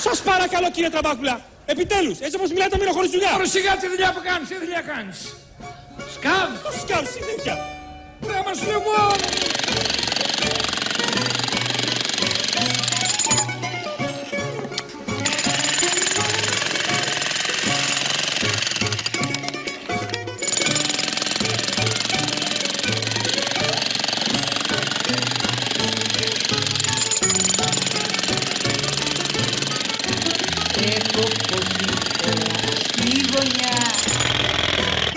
Σας παρακαλώ κύριε Τραμπάκουλα, επιτέλους, έτσι όπως μιλάτε μην χωρίς δουλειά. Τώρα σιγά τη δουλειά που κάνεις, τι δουλειά κάνεις. Σκάβ. Το σκάβ, συνέχεια. Πρέπει να σου λοιπόν.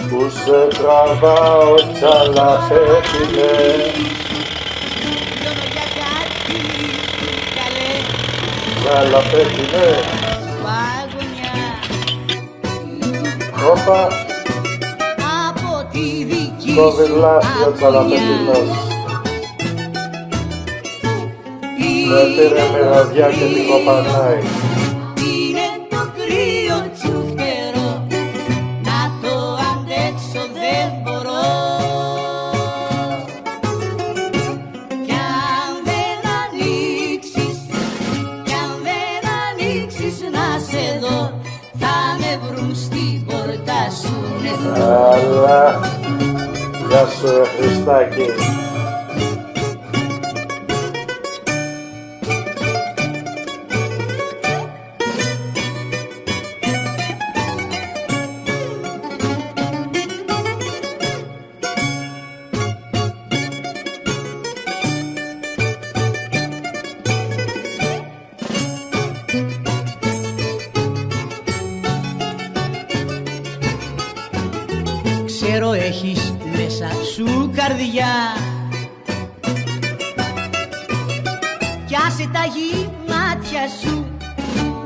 Που σε τραβάω τσαλαφέτινε. Τσαλαφέτινε. Όπα. Κοβιλάστιο τσαλαφέτινος. Με πήρε μυρωδιά και την κοπανάει. Αλλά, γεια σου Χριστάκη. Ξέρω έχεις μέσα σου καρδιά κι άσε τα μάτια σου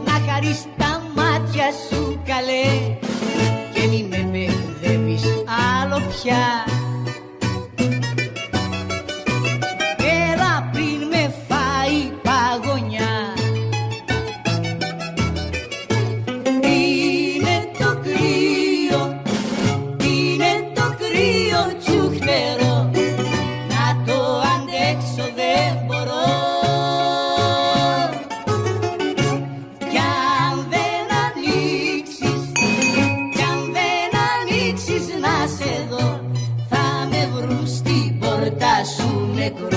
να χαρείς τα μάτια σου καλέ και μη με μπερδεύεις άλλο πια. Έλα πριν με φάει παγωνιά. Να σε δω, θα με βρουν στην πόρτα σου νεκρό.